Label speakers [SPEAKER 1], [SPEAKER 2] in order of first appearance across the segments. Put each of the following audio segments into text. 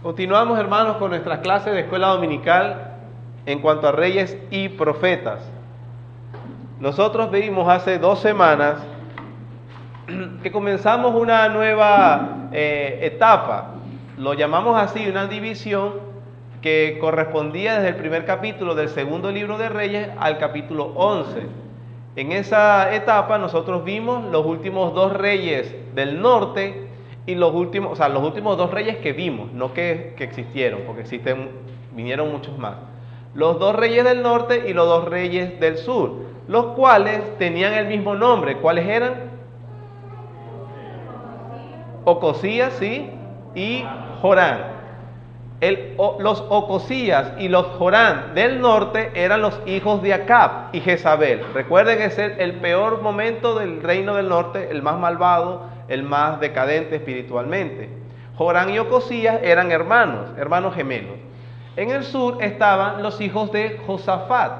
[SPEAKER 1] Continuamos, hermanos, con nuestras clases de escuela dominical en cuanto a reyes y profetas. Nosotros vimos hace 2 semanas que comenzamos una nueva etapa. Lo llamamos así, una división que correspondía desde el primer capítulo del segundo libro de Reyes al capítulo 11. En esa etapa nosotros vimos los últimos 2 reyes del norte y los últimos 2 reyes que vimos, no que existieron, porque vinieron muchos más. Los 2 reyes del norte y los 2 reyes del sur, los cuales tenían el mismo nombre. ¿Cuáles eran? Ocosías, sí, y Jorán. Los Ocosías y los Jorán del norte eran los hijos de Acab y Jezabel. Recuerden que es el peor momento del reino del norte, el más malvado, el más decadente espiritualmente. Jorán y Ocosías eran hermanos gemelos. En el sur estaban los hijos de Josafat.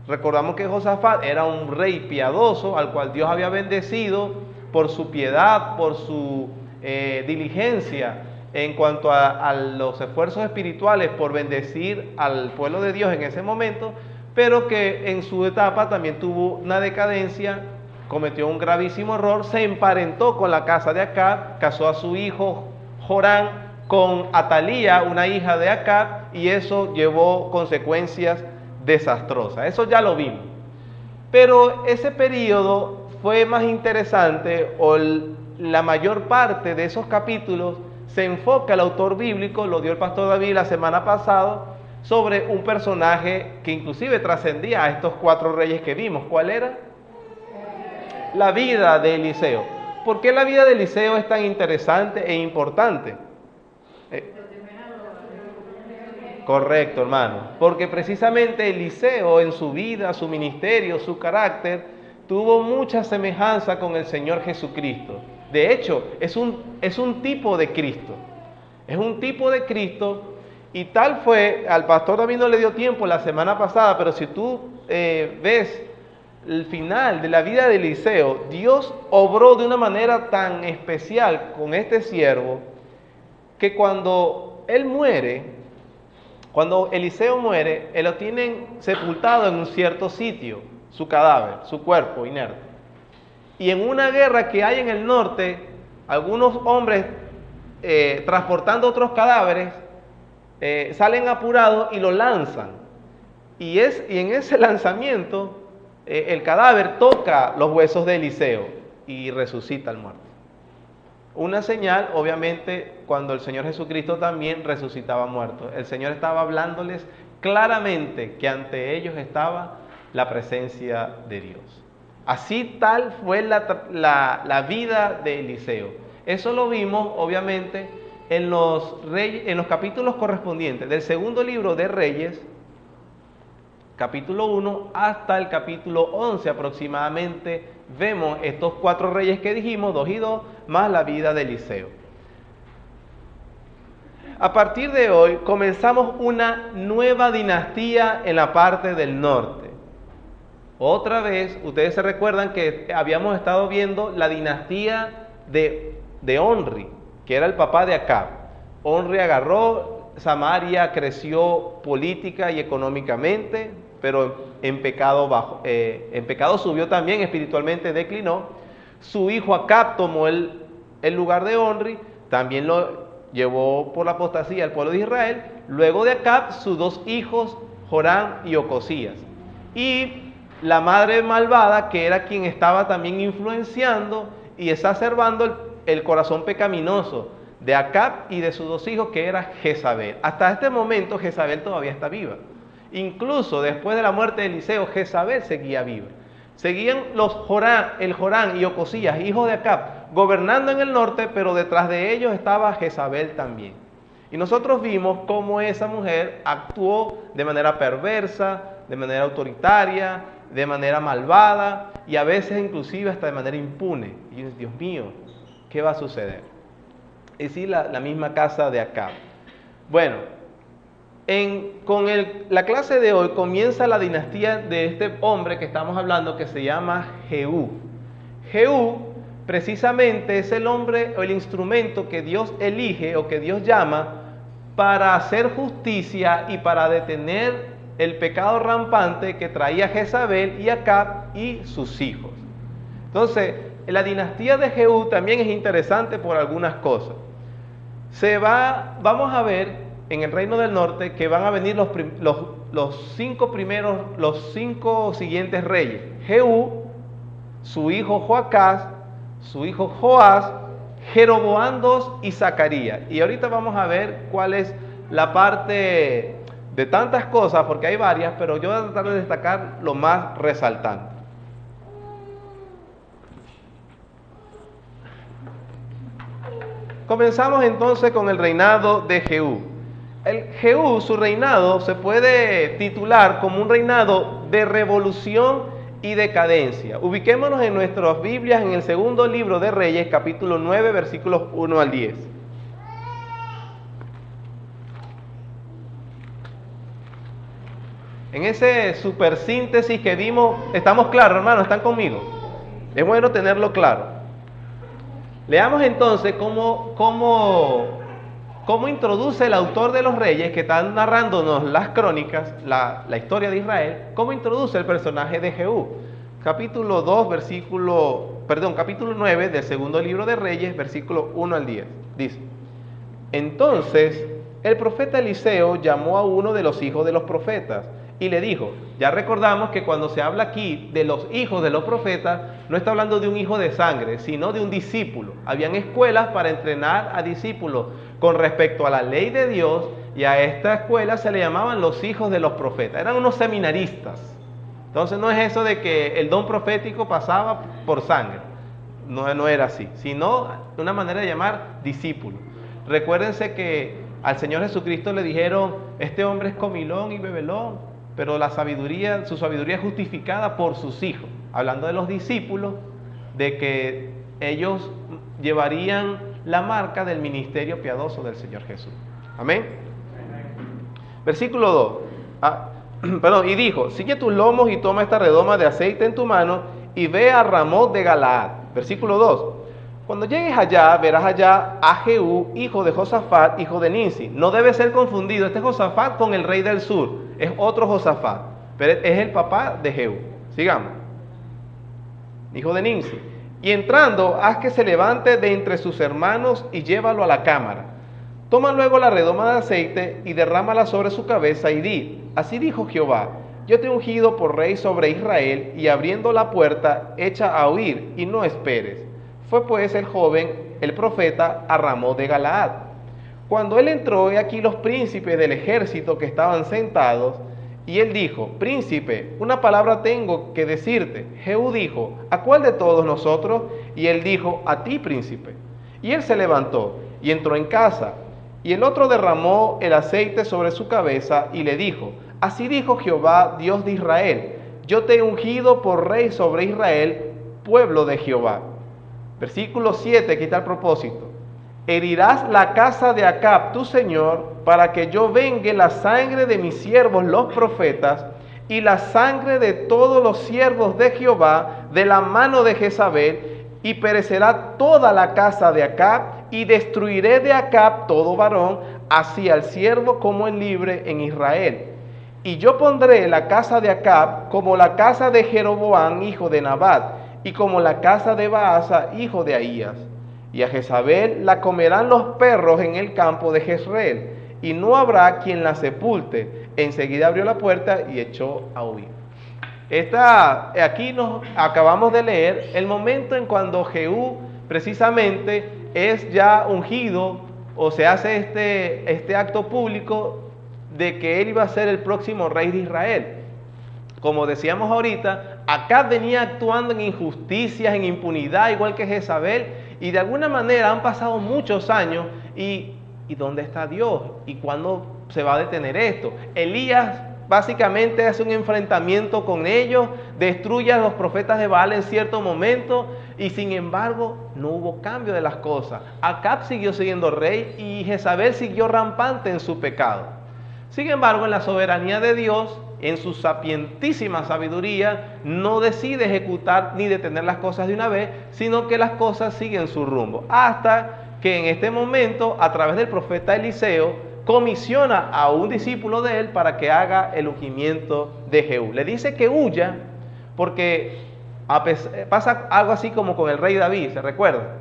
[SPEAKER 1] Recordamos que Josafat era un rey piadoso al cual Dios había bendecido por su piedad, por su diligencia en cuanto a los esfuerzos espirituales por bendecir al pueblo de Dios en ese momento, pero que en su etapa también tuvo una decadencia, cometió un gravísimo error, se emparentó con la casa de Acab, casó a su hijo Jorán con Atalía, una hija de Acab, y eso llevó consecuencias desastrosas. Eso ya lo vimos. Pero ese periodo fue más interesante, o la mayor parte de esos capítulos se enfoca el autor bíblico, lo dio el pastor David la semana pasada, sobre un personaje que inclusive trascendía a estos 4 reyes que vimos. ¿Cuál era? La vida de Eliseo. ¿Por qué la vida de Eliseo es tan interesante e importante? Correcto, hermano. Porque precisamente Eliseo en su vida, su ministerio, su carácter, tuvo mucha semejanza con el Señor Jesucristo. De hecho, es un tipo de Cristo. Es un tipo de Cristo, y tal fue, al pastor David no le dio tiempo la semana pasada, pero si tú ves el final de la vida de Eliseo, Dios obró de una manera tan especial con este siervo, que cuando Eliseo muere, él lo tienen sepultado en un cierto sitio, su cadáver, su cuerpo inerte. Y en una guerra que hay en el norte, algunos hombres transportando otros cadáveres salen apurados y lo lanzan. Y en ese lanzamiento el cadáver toca los huesos de Eliseo y resucita al muerto. Una señal, obviamente, cuando el Señor Jesucristo también resucitaba muertos. El Señor estaba hablándoles claramente que ante ellos estaba la presencia de Dios. Así tal fue la vida de Eliseo. Eso lo vimos, obviamente, en los capítulos correspondientes del segundo libro de Reyes, capítulo 1 hasta el capítulo 11 aproximadamente. Vemos estos 4 reyes que dijimos, 2 y 2, más la vida de Eliseo. A partir de hoy comenzamos una nueva dinastía en la parte del norte. Otra vez, ustedes se recuerdan que habíamos estado viendo la dinastía de Onri, que era el papá de Acab. Onri agarró Samaria, creció política y económicamente, pero en pecado subió también, espiritualmente declinó. Su hijo Acab tomó el lugar de Onri, también lo llevó por la apostasía al pueblo de Israel. Luego de Acab, sus 2 hijos, Jorán y Ocosías. Y la madre malvada, que era quien estaba también influenciando y exacerbando el corazón pecaminoso de Acab y de sus 2 hijos, que era Jezabel. Hasta este momento Jezabel todavía está viva. Incluso después de la muerte de Eliseo, Jezabel seguía viva. Seguían el Jorán y Ocosías, hijos de Acab, gobernando en el norte, pero detrás de ellos estaba Jezabel también. Y nosotros vimos cómo esa mujer actuó de manera perversa, de manera autoritaria, de manera malvada, y a veces inclusive hasta de manera impune. Y Dios mío, ¿qué va a suceder? Es decir, la misma casa de Acab. Bueno, la clase de hoy comienza la dinastía de este hombre que estamos hablando, que se llama Jehú. Jehú precisamente es el hombre o el instrumento que Dios elige o que Dios llama para hacer justicia y para detener el pecado rampante que traía Jezabel y Acab y sus hijos. Entonces, la dinastía de Jehú también es interesante por algunas cosas. Vamos a ver en el reino del norte que van a venir los cinco siguientes reyes: Jehú, su hijo Joacás, su hijo Joás, Jeroboam II y Zacarías. Y ahorita vamos a ver cuál es la parte de tantas cosas, porque hay varias, pero yo voy a tratar de destacar lo más resaltante. Comenzamos entonces con el reinado de Jehú. Jehú, su reinado se puede titular como un reinado de revolución y decadencia. Ubiquémonos en nuestras Biblias en el segundo libro de Reyes, capítulo 9, versículos 1 al 10. En ese super síntesis que vimos, ¿estamos claros, hermanos? ¿Están conmigo? Es bueno tenerlo claro. Leamos entonces cómo introduce el autor de los Reyes, que está narrándonos las crónicas, la historia de Israel, cómo introduce el personaje de Jehú. Capítulo 9 del segundo libro de Reyes, versículo 1 al 10. Dice: Entonces el profeta Eliseo llamó a uno de los hijos de los profetas y le dijo, ya recordamos que cuando se habla aquí de los hijos de los profetas, no está hablando de un hijo de sangre, sino de un discípulo. Habían escuelas para entrenar a discípulos con respecto a la ley de Dios, y a esta escuela se le llamaban los hijos de los profetas. Eran unos seminaristas. Entonces no es eso de que el don profético pasaba por sangre. No era así, sino una manera de llamar discípulo. Recuérdense que al Señor Jesucristo le dijeron, este hombre es comilón y bebelón, pero su sabiduría es justificada por sus hijos. Hablando de los discípulos, de que ellos llevarían la marca del ministerio piadoso del Señor Jesús. Amén. Versículo 2. Y dijo, sigue tus lomos y toma esta redoma de aceite en tu mano y ve a Ramot de Galaad. Versículo 2. Cuando llegues allá, verás allá a Jehú, hijo de Josafat, hijo de Ninsi. No debe ser confundido este Josafat con el rey del sur. Es otro Josafat, pero es el papá de Jehú. Sigamos. Hijo de Ninsi. Y entrando, haz que se levante de entre sus hermanos y llévalo a la cámara. Toma luego la redoma de aceite y derrámala sobre su cabeza y di, así dijo Jehová, yo te he ungido por rey sobre Israel, y abriendo la puerta, echa a huir y no esperes. Fue pues el joven, el profeta, a Ramot de Galaad. Cuando él entró, he aquí los príncipes del ejército que estaban sentados, y él dijo, príncipe, una palabra tengo que decirte. Jehú dijo, ¿a cuál de todos nosotros? Y él dijo, a ti, príncipe. Y él se levantó y entró en casa, y el otro derramó el aceite sobre su cabeza y le dijo, así dijo Jehová, Dios de Israel, yo te he ungido por rey sobre Israel, pueblo de Jehová. Versículo 7, aquí está el propósito. Herirás la casa de Acab, tu señor, para que yo vengue la sangre de mis siervos los profetas y la sangre de todos los siervos de Jehová de la mano de Jezabel, y perecerá toda la casa de Acab, y destruiré de Acab todo varón, así al siervo como el libre en Israel. Y yo pondré la casa de Acab como la casa de Jeroboam, hijo de Nabat, y como la casa de Baasa, hijo de Ahías. Y a Jezabel la comerán los perros en el campo de Jezreel, y no habrá quien la sepulte. Enseguida abrió la puerta y echó a huir. Aquí nos acabamos de leer el momento en cuando Jehú precisamente es ya ungido, o se hace este acto público de que él iba a ser el próximo rey de Israel. Como decíamos ahorita, Acab venía actuando en injusticias, en impunidad, igual que Jezabel, y de alguna manera han pasado muchos años, y ¿dónde está Dios? ¿Y cuándo se va a detener esto? Elías básicamente hace un enfrentamiento con ellos, destruye a los profetas de Baal en cierto momento, y sin embargo no hubo cambio de las cosas. Acab siguió siendo rey y Jezabel siguió rampante en su pecado. Sin embargo, en la soberanía de Dios, en su sapientísima sabiduría, no decide ejecutar ni detener las cosas de una vez, sino que las cosas siguen su rumbo. Hasta que en este momento, a través del profeta Eliseo, comisiona a un discípulo de él para que haga el ungimiento de Jehú. Le dice que huya porque pasa algo así como con el rey David, ¿se recuerda?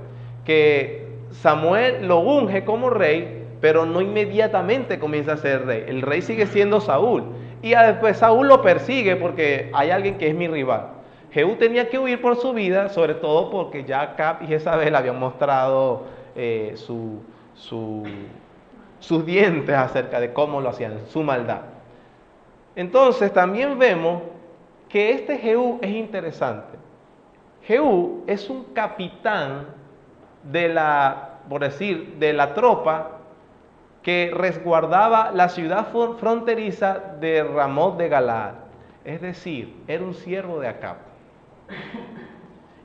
[SPEAKER 1] Que Samuel lo unge como rey, pero no inmediatamente comienza a ser rey. El rey sigue siendo Saúl. Y después Saúl lo persigue porque hay alguien que es mi rival. Jehú tenía que huir por su vida, sobre todo porque ya Acab y Jezabel habían mostrado sus dientes acerca de cómo lo hacían, su maldad. Entonces también vemos que este Jehú es interesante. Jehú es un capitán de la tropa que resguardaba la ciudad fronteriza de Ramot de Galaad. Es decir, era un siervo de Acab.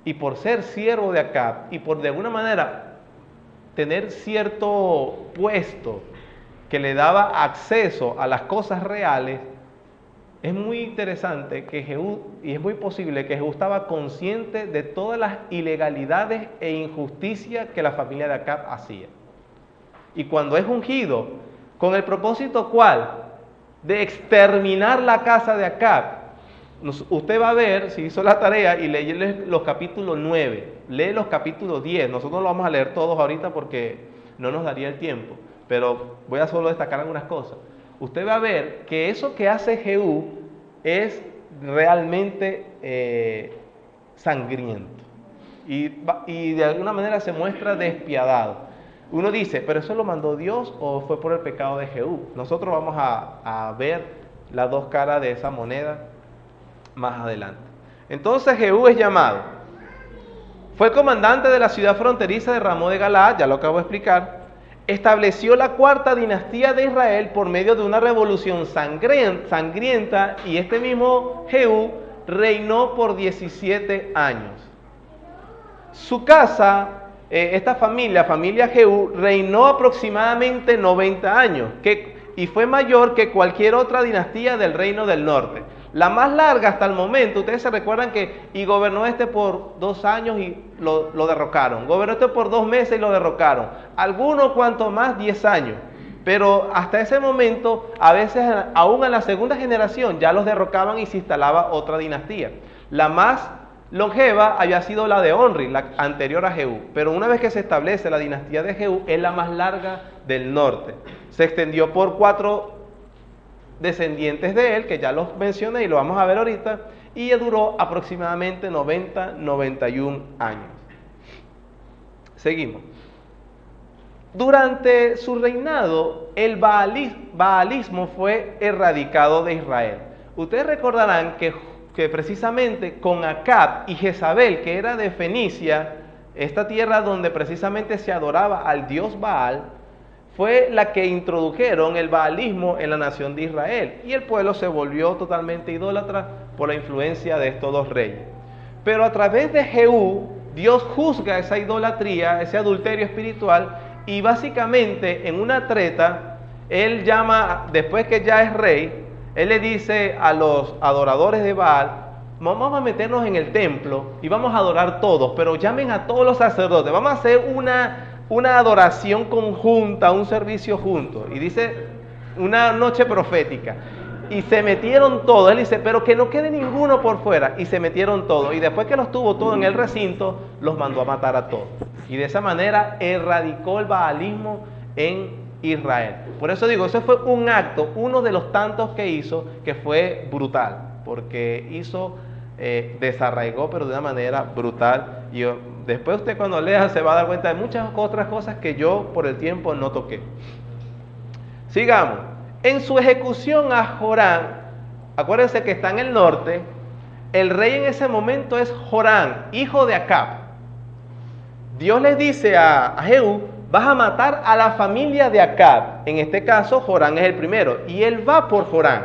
[SPEAKER 1] Y por ser siervo de Acab y por de alguna manera tener cierto puesto que le daba acceso a las cosas reales, es muy interesante que Jehú, y es muy posible que Jehú estaba consciente de todas las ilegalidades e injusticias que la familia de Acab hacía. Y cuando es ungido, con el propósito ¿cuál? De exterminar la casa de Acab. Usted va a ver, si hizo la tarea, y lee los capítulos 9, lee los capítulos 10. Nosotros no lo vamos a leer todos ahorita porque no nos daría el tiempo, pero voy a solo destacar algunas cosas. Usted va a ver que eso que hace Jehú es realmente sangriento y de alguna manera se muestra despiadado. Uno dice, ¿pero eso lo mandó Dios o fue por el pecado de Jehú? Nosotros vamos a ver las dos caras de esa moneda más adelante. Entonces Jehú es llamado. Fue el comandante de la ciudad fronteriza de Ramot de Galaad, ya lo acabo de explicar. Estableció la cuarta dinastía de Israel por medio de una revolución sangrienta, y este mismo Jehú reinó por 17 años. Su casa, esta familia Jehú, reinó aproximadamente 90 años y fue mayor que cualquier otra dinastía del reino del norte. La más larga hasta el momento, ustedes se recuerdan y gobernó este por 2 años y lo derrocaron. Gobernó este por 2 meses y lo derrocaron. Algunos cuanto más 10 años. Pero hasta ese momento, a veces aún en la segunda generación ya los derrocaban y se instalaba otra dinastía. La más longeva había sido la de Onri, la anterior a Jehú. Pero una vez que se establece la dinastía de Jehú, es la más larga del norte. Se extendió por 4 descendientes de él, que ya los mencioné y lo vamos a ver ahorita, y duró aproximadamente 91 años. Seguimos. Durante su reinado, el baalismo fue erradicado de Israel. Ustedes recordarán que precisamente con Acab y Jezabel, que era de Fenicia, esta tierra donde precisamente se adoraba al dios Baal, fue la que introdujeron el baalismo en la nación de Israel, y el pueblo se volvió totalmente idólatra por la influencia de estos dos reyes. Pero a través de Jehú, Dios juzga esa idolatría, ese adulterio espiritual, y básicamente en una treta, él llama, después que ya es rey, él le dice a los adoradores de Baal: vamos a meternos en el templo y vamos a adorar todos, pero llamen a todos los sacerdotes, vamos a hacer una adoración conjunta, un servicio junto. Y dice, una noche profética. Y se metieron todos. Él dice, pero que no quede ninguno por fuera. Y se metieron todos. Y después que los tuvo todos en el recinto, los mandó a matar a todos. Y de esa manera erradicó el baalismo en Israel. Por eso digo, ese fue un acto, uno de los tantos que hizo, que fue brutal. Porque desarraigó, pero de una manera brutal. Y después usted cuando lea se va a dar cuenta de muchas otras cosas que yo por el tiempo no toqué. Sigamos. En su ejecución a Joram, acuérdense que está en el norte, el rey en ese momento es Joram, hijo de Acab. Dios les dice a Jehú: vas a matar a la familia de Acab. En este caso Joram es el primero, y él va por Joram.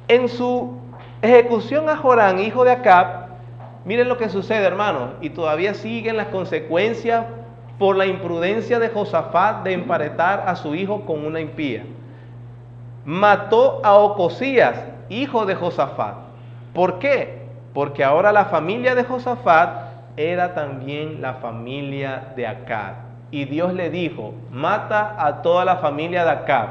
[SPEAKER 1] En su ejecución a Joram, hijo de Acab, miren lo que sucede, hermanos, y todavía siguen las consecuencias por la imprudencia de Josafat de emparentar a su hijo con una impía. Mató a Ocosías, hijo de Josafat. ¿Por qué? Porque ahora la familia de Josafat era también la familia de Acab. y Dios le dijo, mata a toda la familia de Acab.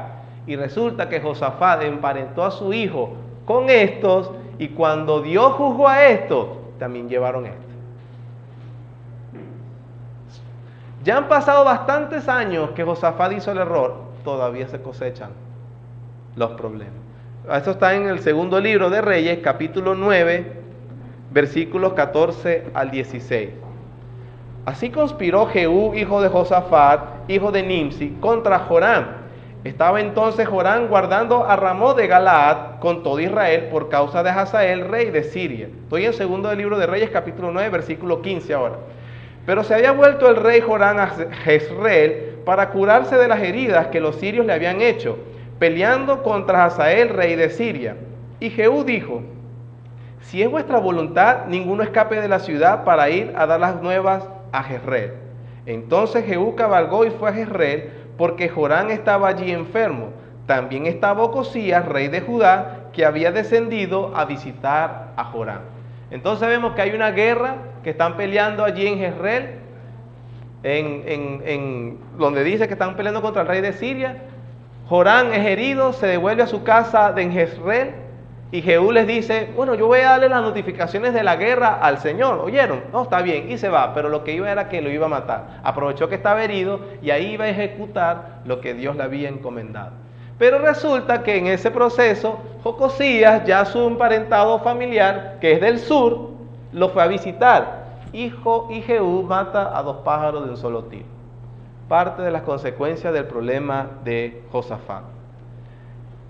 [SPEAKER 1] Y resulta que Josafat emparentó a su hijo con estos, y cuando Dios juzgó a estos, también llevaron esto. Ya han pasado bastantes años que Josafat hizo el error, todavía se cosechan los problemas. Esto está en el segundo libro de Reyes, capítulo 9, versículos 14 al 16. Así conspiró Jehú, hijo de Josafat, hijo de Nimsi, contra Joram. Estaba entonces Joram guardando a Ramot de Galaad con todo Israel por causa de Hazael, rey de Siria. Estoy en segundo del libro de Reyes, capítulo 9, versículo 15 ahora. Pero se había vuelto el rey Joram a Jezreel para curarse de las heridas que los sirios le habían hecho, peleando contra Hazael, rey de Siria. Y Jehú dijo, si es vuestra voluntad, ninguno escape de la ciudad para ir a dar las nuevas a Jezreel. Entonces Jehú cabalgó y fue a Jezreel, porque Joram estaba allí enfermo. También estaba Ocosías, rey de Judá, que había descendido a visitar a Joram. Entonces vemos que hay una guerra que están peleando allí en Jezreel, donde dice que están peleando contra el rey de Siria. Joram es herido, se devuelve a su casa de Jezreel, y Jehú les dice, bueno, yo voy a darle las notificaciones de la guerra al Señor. ¿Oyeron? No, está bien, y se va, pero lo que iba era que lo iba a matar. Aprovechó que estaba herido y ahí iba a ejecutar lo que Dios le había encomendado. Pero resulta que en ese proceso, Ocosías, ya su emparentado familiar, que es del sur, lo fue a visitar. Y Jehú mata a dos pájaros de un solo tiro. Parte de las consecuencias del problema de Josafat.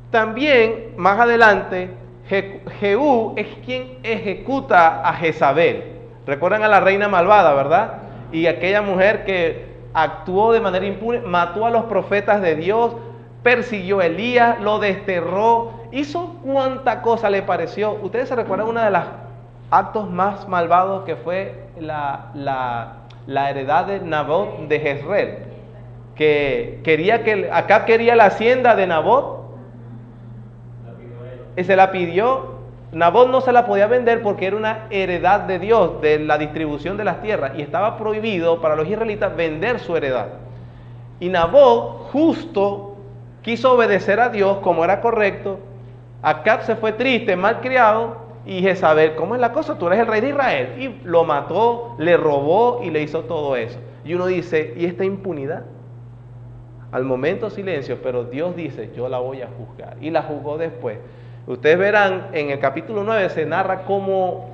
[SPEAKER 1] También, más adelante, Jehú es quien ejecuta a Jezabel. Recuerdan a la reina malvada, ¿verdad? Y aquella mujer que actuó de manera impune, mató a los profetas de Dios, persiguió a Elías, lo desterró, hizo cuanta cosa le pareció. Ustedes se recuerdan uno de los actos más malvados que fue la heredad de Nabot de Jezreel, que Acab quería la hacienda de Nabot y se la pidió. Nabot no se la podía vender porque era una heredad de Dios, de la distribución de las tierras, y estaba prohibido para los israelitas vender su heredad. Y Nabot justo quiso obedecer a Dios como era correcto. Acab se fue triste, malcriado, y Jezabel, ¿cómo es la cosa? Tú eres el rey de Israel. Y lo mató, le robó y le hizo todo eso. Y uno dice, ¿y esta impunidad? Al momento silencio, pero Dios dice, yo la voy a juzgar. Y la juzgó después. Ustedes verán, en el capítulo 9 se narra cómo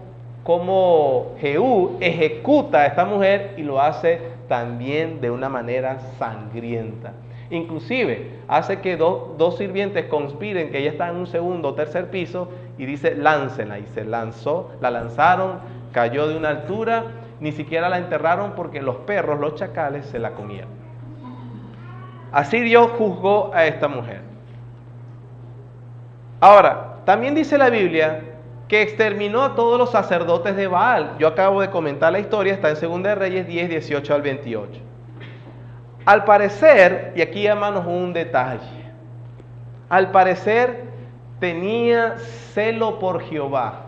[SPEAKER 1] Jehú ejecuta a esta mujer y lo hace también de una manera sangrienta. Inclusive hace que dos sirvientes conspiren, que ella está en un segundo o tercer piso, y dice, láncela. Y se lanzó, la lanzaron, cayó de una altura, ni siquiera la enterraron porque los perros, los chacales, se la comieron. Así Dios juzgó a esta mujer. Ahora, también dice la Biblia que exterminó a todos los sacerdotes de Baal. Yo acabo de comentar la historia, está en 2 de Reyes 10, 18 al 28. Al parecer, y aquí hermanos un detalle, al parecer tenía celo por Jehová,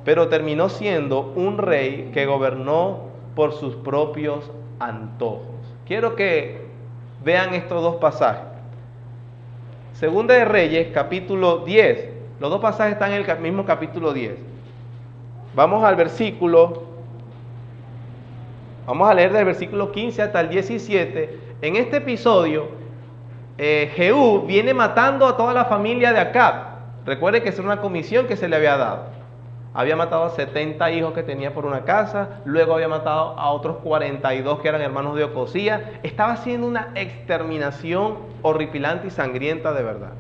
[SPEAKER 1] pero terminó siendo un rey que gobernó por sus propios antojos. Quiero que vean estos dos pasajes. Segunda de Reyes, capítulo 10. Los dos pasajes están en el mismo capítulo 10. Vamos al versículo, vamos a leer del versículo 15 hasta el 17. En este episodio, Jehú viene matando a toda la familia de Acab. Recuerden que es una comisión que se le había dado. Había matado a 70 hijos que tenía por una casa, luego había matado a otros 42 que eran hermanos de Ocosías. Estaba haciendo una exterminación horripilante y sangrienta de verdad.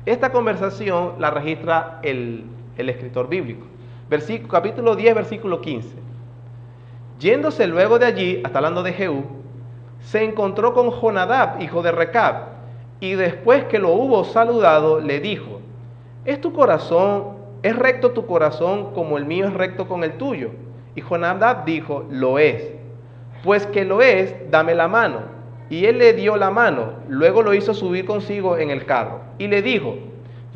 [SPEAKER 1] Esta conversación la registra el escritor bíblico. Capítulo 10, versículo 15. Yéndose luego de allí, hasta hablando de Jehú, se encontró con Jonadab, hijo de Recab, y después que lo hubo saludado, le dijo, ¿Es recto tu corazón como el mío es recto con el tuyo? Y Jonadab dijo, lo es. Pues que lo es, dame la mano. Y él le dio la mano, luego lo hizo subir consigo en el carro. Y le dijo,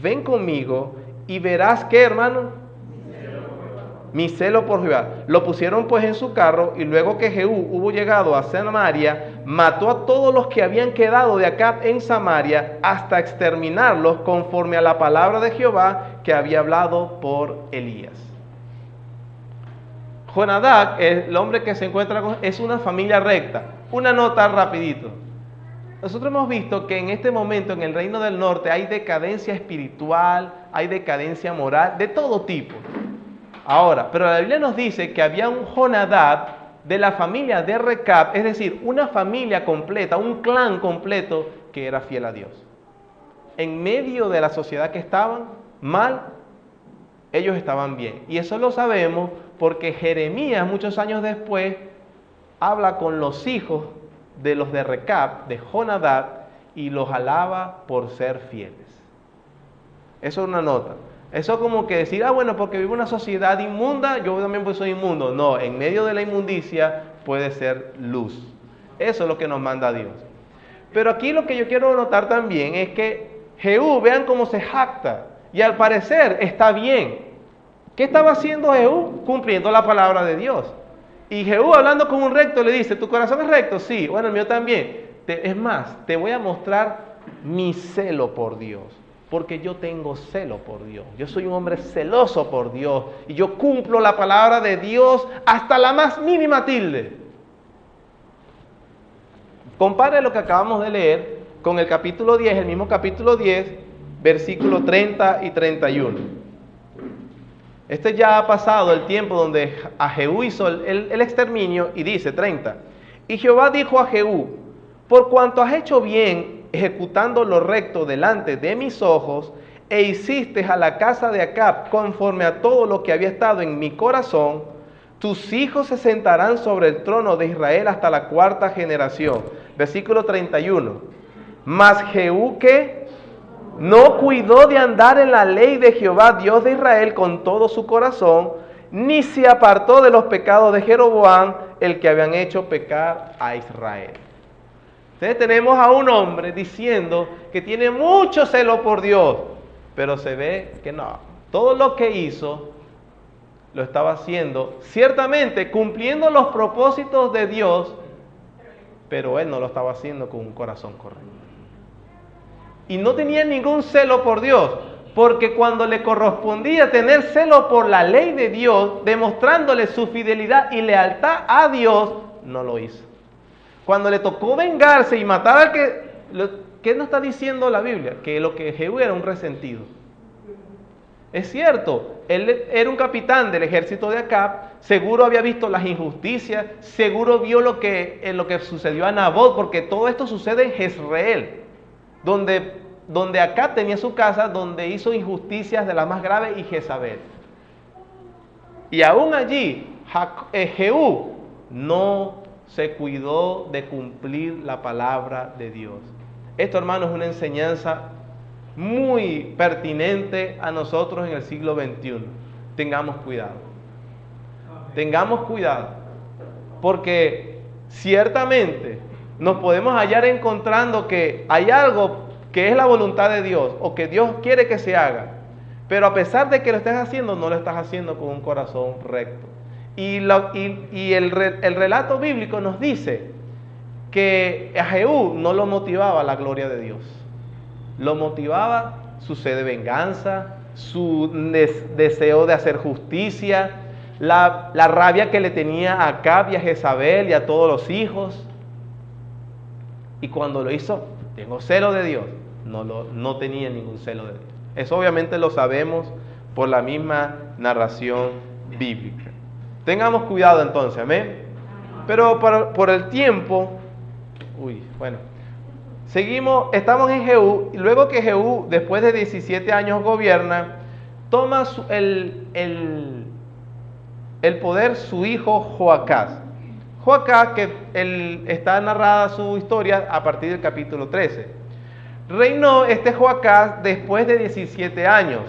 [SPEAKER 1] ven conmigo y verás, ¿qué, hermano? mi celo por Jehová. Lo pusieron pues en su carro, y luego que Jehú hubo llegado a Samaria, mató a todos los que habían quedado de Acab en Samaria, hasta exterminarlos conforme a la palabra de Jehová que había hablado por Elías. Jonadab, el hombre que se encuentra con, es una familia recta. Una nota rapidito. Nosotros hemos visto que en este momento en el reino del norte hay decadencia espiritual, hay decadencia moral, de todo tipo. Ahora, pero la Biblia nos dice que había un Jonadab de la familia de Recab, es decir, una familia completa, un clan completo que era fiel a Dios. En medio de la sociedad que estaban mal, ellos estaban bien. Y eso lo sabemos porque Jeremías, muchos años después, habla con los hijos de los de Recab, de Jonadab, y los alaba por ser fieles. Eso es una nota. Eso es como que decir, bueno, porque vivo en una sociedad inmunda, yo también pues soy inmundo. No, en medio de la inmundicia puede ser luz. Eso es lo que nos manda Dios. Pero aquí lo que yo quiero notar también es que Jehú, vean cómo se jacta, y al parecer está bien. ¿Qué estaba haciendo Jehú? Cumpliendo la palabra de Dios. Y Jehú, hablando con un recto, le dice, ¿tu corazón es recto? Sí, bueno, el mío también. Es más, te voy a mostrar mi celo por Dios, porque yo tengo celo por Dios. Yo soy un hombre celoso por Dios, y yo cumplo la palabra de Dios hasta la más mínima tilde. Compare lo que acabamos de leer con el capítulo 10, el mismo capítulo 10, versículos 30 y 31. Ya ha pasado el tiempo donde a Jehú hizo el exterminio, y dice 30. Y Jehová dijo a Jehú, por cuanto has hecho bien ejecutando lo recto delante de mis ojos, e hiciste a la casa de Acab conforme a todo lo que había estado en mi corazón, tus hijos se sentarán sobre el trono de Israel hasta la 4ª generación. Versículo 31. Mas Jehú, que no cuidó de andar en la ley de Jehová, Dios de Israel, con todo su corazón, ni se apartó de los pecados de Jeroboam, el que habían hecho pecar a Israel. Entonces tenemos a un hombre diciendo que tiene mucho celo por Dios, pero se ve que no. Todo lo que hizo lo estaba haciendo, ciertamente cumpliendo los propósitos de Dios, pero él no lo estaba haciendo con un corazón correcto. Y no tenía ningún celo por Dios, porque cuando le correspondía tener celo por la ley de Dios, demostrándole su fidelidad y lealtad a Dios, no lo hizo. Cuando le tocó vengarse y matar al ¿qué nos está diciendo la Biblia? Que lo que Jehú era un resentido. Es cierto, él era un capitán del ejército de Acab, seguro había visto las injusticias, seguro vio lo que sucedió a Nabot, porque todo esto sucede en Jezreel, donde Acab tenía su casa, donde hizo injusticias de las más graves, y Jezabel. Y aún allí, Jehú no se cuidó de cumplir la palabra de Dios. Esto, hermanos, es una enseñanza muy pertinente a nosotros en el siglo XXI. Tengamos cuidado. Tengamos cuidado, porque ciertamente nos podemos hallar encontrando que hay algo que es la voluntad de Dios, o que Dios quiere que se haga, pero a pesar de que lo estés haciendo, no lo estás haciendo con un corazón recto. Y el relato bíblico nos dice que a Jehú no lo motivaba la gloria de Dios, lo motivaba su sed de venganza, su deseo de hacer justicia, la rabia que le tenía a Acab y a Jezabel y a todos los hijos. Y cuando lo hizo, tengo celo de Dios, no tenía ningún celo de Dios. Eso obviamente lo sabemos por la misma narración bíblica. Tengamos cuidado entonces, amén. Pero por el tiempo, seguimos, estamos en Jehú, y luego que Jehú, después de 17 años gobierna, toma el poder su hijo Joacás. Joacás, que está narrada su historia a partir del capítulo 13. Reinó Joacás después de 17 años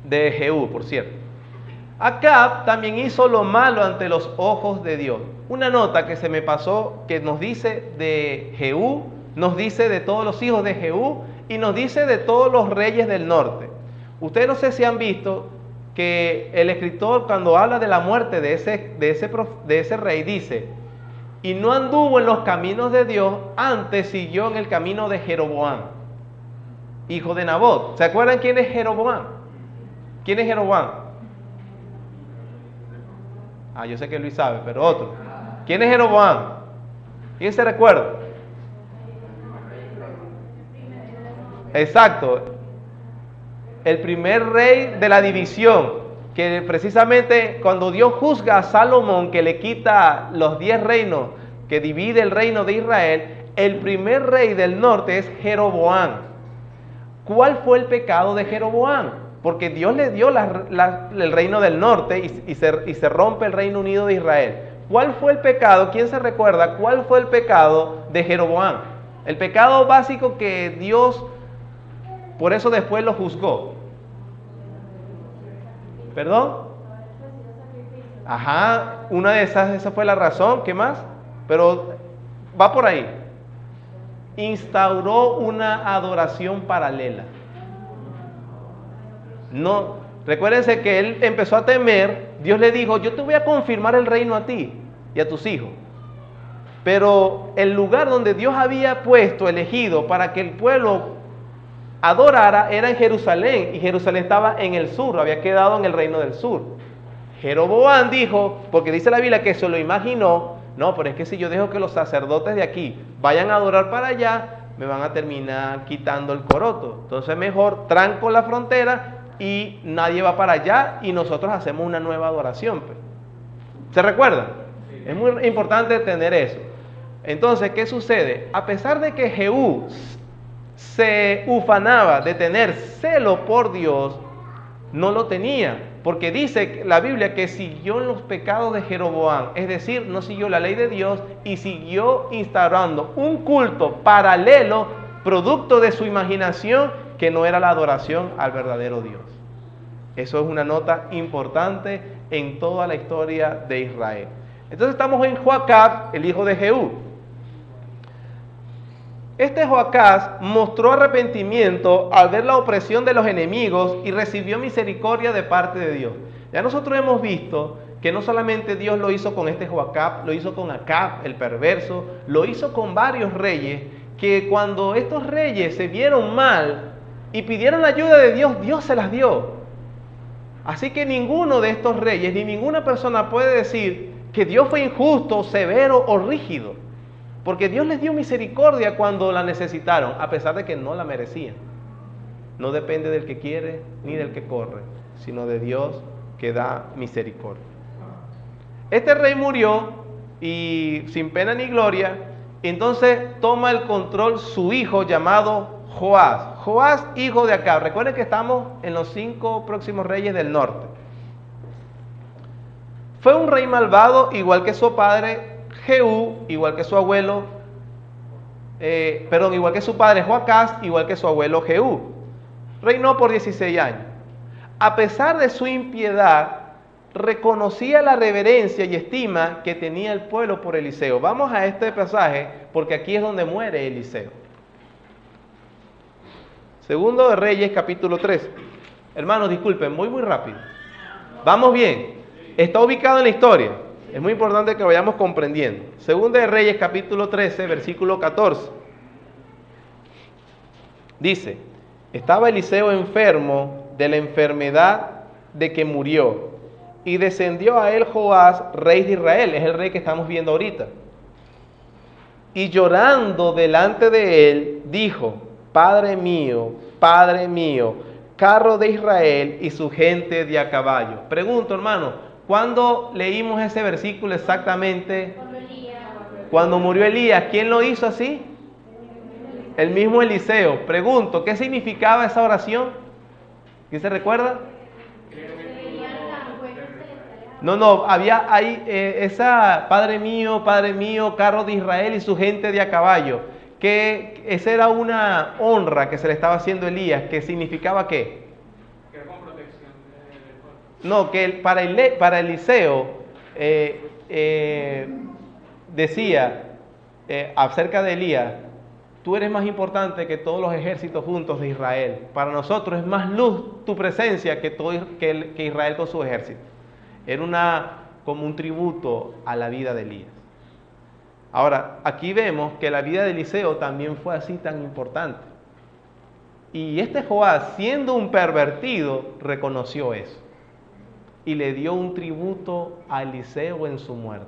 [SPEAKER 1] de Jehú, por cierto. Acab también hizo lo malo ante los ojos de Dios. Una nota que se me pasó, que nos dice de Jehú, nos dice de todos los hijos de Jehú, y nos dice de todos los reyes del norte. Ustedes no sé si han visto que el escritor, cuando habla de la muerte de ese rey, dice: y no anduvo en los caminos de Dios, antes siguió en el camino de Jeroboam, hijo de Nabot. ¿Se acuerdan quién es Jeroboam? ¿Quién es Jeroboam? Yo sé que Luis sabe, pero otro. ¿Quién es Jeroboam? ¿Quién se recuerda? Exacto. El primer rey de la división, que precisamente cuando Dios juzga a Salomón, que le quita los 10 reinos, que divide el reino de Israel, el primer rey del norte es Jeroboam. ¿Cuál fue el pecado de Jeroboam? Porque Dios le dio el reino del norte y se rompe el Reino Unido de Israel. ¿Cuál fue el pecado? ¿Quién se recuerda cuál fue el pecado de Jeroboam? El pecado básico que Dios, por eso después lo juzgó. ¿Perdón? Una de esa fue la razón. ¿Qué más? Pero va por ahí. Instauró una adoración paralela. No, recuérdense que él empezó a temer. Dios le dijo: yo te voy a confirmar el reino a ti y a tus hijos. Pero el lugar donde Dios había elegido para que el pueblo adorara era en Jerusalén, y Jerusalén estaba en el sur, había quedado en el reino del sur. Jeroboam dijo, porque dice la Biblia que se lo imaginó: no, pero es que si yo dejo que los sacerdotes de aquí vayan a adorar para allá, me van a terminar quitando el coroto. Entonces mejor tranco la frontera y nadie va para allá y nosotros hacemos una nueva adoración. ¿Se recuerdan? Es muy importante tener eso. Entonces, ¿qué sucede? A pesar de que Jehú se ufanaba de tener celo por Dios, no lo tenía, porque dice la Biblia que siguió en los pecados de Jeroboam, es decir, no siguió la ley de Dios y siguió instaurando un culto paralelo, producto de su imaginación, que no era la adoración al verdadero Dios. Eso es una nota importante en toda la historia de Israel. Entonces estamos en Joacab, el hijo de Jehú. Este Joacaz mostró arrepentimiento al ver la opresión de los enemigos y recibió misericordia de parte de Dios. Ya nosotros hemos visto que no solamente Dios lo hizo con este Joacab, lo hizo con Acab, el perverso, lo hizo con varios reyes, que cuando estos reyes se vieron mal y pidieron la ayuda de Dios, Dios se las dio. Así que ninguno de estos reyes, ni ninguna persona puede decir que Dios fue injusto, severo o rígido. Porque Dios les dio misericordia cuando la necesitaron, a pesar de que no la merecían. No depende del que quiere ni del que corre, sino de Dios que da misericordia. Este rey murió y sin pena ni gloria, entonces toma el control su hijo llamado Joás. Joás, hijo de Acab. Recuerden que estamos en los 5 próximos reyes del norte. Fue un rey malvado, igual que su padre Jehú, igual que su abuelo, igual que su padre Joacaz, igual que su abuelo Jehú. Reinó por 16 años. A pesar de su impiedad, reconocía la reverencia y estima que tenía el pueblo por Eliseo. Vamos a este pasaje, porque aquí es donde muere Eliseo. Segundo de Reyes, capítulo 3. Hermanos, disculpen, voy muy rápido. Vamos bien. Está ubicado en la historia. Es muy importante que vayamos comprendiendo. Segunda de Reyes, capítulo 13, versículo 14. Dice: estaba Eliseo enfermo de la enfermedad de que murió, y descendió a él Joás, rey de Israel. Es el rey que estamos viendo ahorita. Y llorando delante de él, dijo: Padre mío, carro de Israel y su gente de a caballo. Pregunto, hermano, ¿cuándo leímos ese versículo exactamente? Cuando murió Elías. ¿Quién lo hizo así? El mismo Eliseo. Pregunto, ¿qué significaba esa oración? ¿Quién se recuerda? No, había ahí esa Padre mío, carro de Israel y su gente de a caballo. Que esa era una honra que se le estaba haciendo a Elías, que significaba ¿qué? Que era con protección del pueblo. No, que para Eliseo decía acerca de Elías tú eres más importante que todos los ejércitos juntos de Israel. Para nosotros es más luz tu presencia que Israel con su ejército. Era como un tributo a la vida de Elías. Ahora, aquí vemos que la vida de Eliseo también fue así tan importante. Y este Joás, siendo un pervertido, reconoció eso. Y le dio un tributo a Eliseo en su muerte.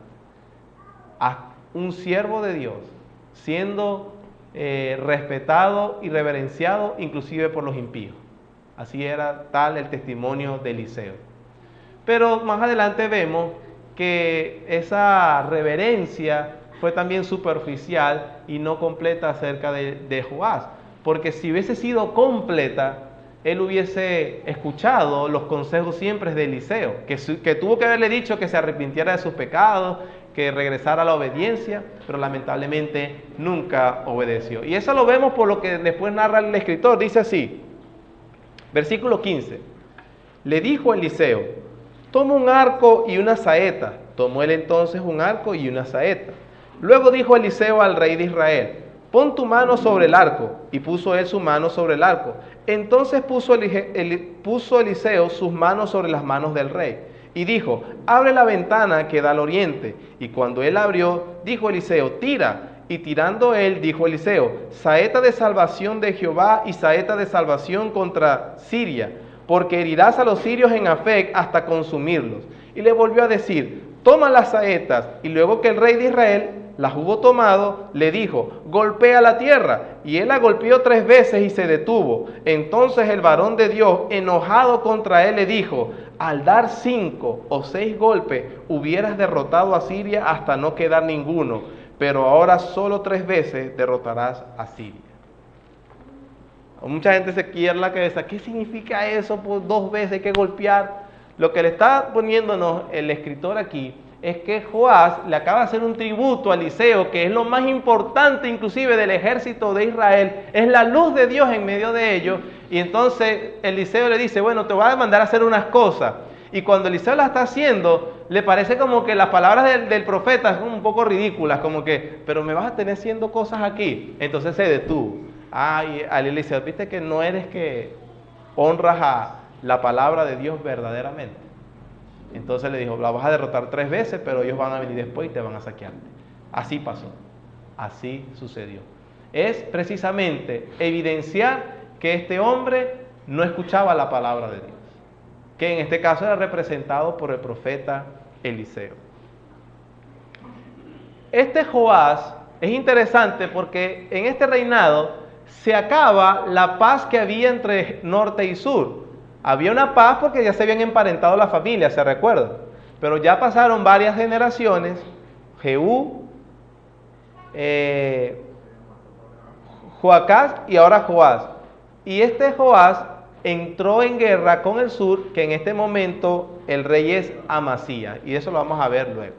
[SPEAKER 1] A un siervo de Dios, siendo respetado y reverenciado inclusive por los impíos. Así era tal el testimonio de Eliseo. Pero más adelante vemos que esa reverencia fue también superficial y no completa acerca de Joás. Porque si hubiese sido completa, él hubiese escuchado los consejos siempre de Eliseo, que tuvo que haberle dicho que se arrepintiera de sus pecados, que regresara a la obediencia, pero lamentablemente nunca obedeció. Y eso lo vemos por lo que después narra el escritor. Dice así, versículo 15. Le dijo Eliseo, toma un arco y una saeta. Tomó él entonces un arco y una saeta. Luego dijo Eliseo al rey de Israel, pon tu mano sobre el arco. Y puso él su mano sobre el arco. Entonces puso Eliseo sus manos sobre las manos del rey. Y dijo, abre la ventana que da al oriente. Y cuando él abrió, dijo Eliseo, tira. Y tirando él, dijo Eliseo, saeta de salvación de Jehová y saeta de salvación contra Siria, porque herirás a los sirios en Afec hasta consumirlos. Y le volvió a decir, toma las saetas. Y luego que el rey de Israel las hubo tomado, le dijo, golpea la tierra. Y él la golpeó 3 veces y se detuvo. Entonces el varón de Dios, enojado contra él, le dijo, al dar 5 o 6 golpes, hubieras derrotado a Siria hasta no quedar ninguno. Pero ahora solo 3 veces derrotarás a Siria. Mucha gente se quiebra la cabeza. ¿Qué significa eso? Pues 2 veces hay que golpear. Lo que le está poniéndonos el escritor aquí es que Joás le acaba de hacer un tributo a Eliseo, que es lo más importante inclusive del ejército de Israel, es la luz de Dios en medio de ellos, y entonces Eliseo le dice, bueno, te voy a mandar a hacer unas cosas, y cuando Eliseo las está haciendo, le parece como que las palabras del profeta son un poco ridículas, como que, pero me vas a tener haciendo cosas aquí, entonces se detuvo. Ay, al Eliseo, viste que no eres que honras a la palabra de Dios verdaderamente. Entonces le dijo, la vas a derrotar 3 veces, pero ellos van a venir después y te van a saquear. Así pasó, así sucedió. Es precisamente evidenciar que este hombre no escuchaba la palabra de Dios, que en este caso era representado por el profeta Eliseo. Este Joás es interesante porque en este reinado se acaba la paz que había entre norte y sur. Había una paz porque ya se habían emparentado las familias, se recuerda. Pero ya pasaron varias generaciones, Jehú, Joacás y ahora Joás. Y este Joás entró en guerra con el sur, que en este momento el rey es Amasías. Y eso lo vamos a ver luego.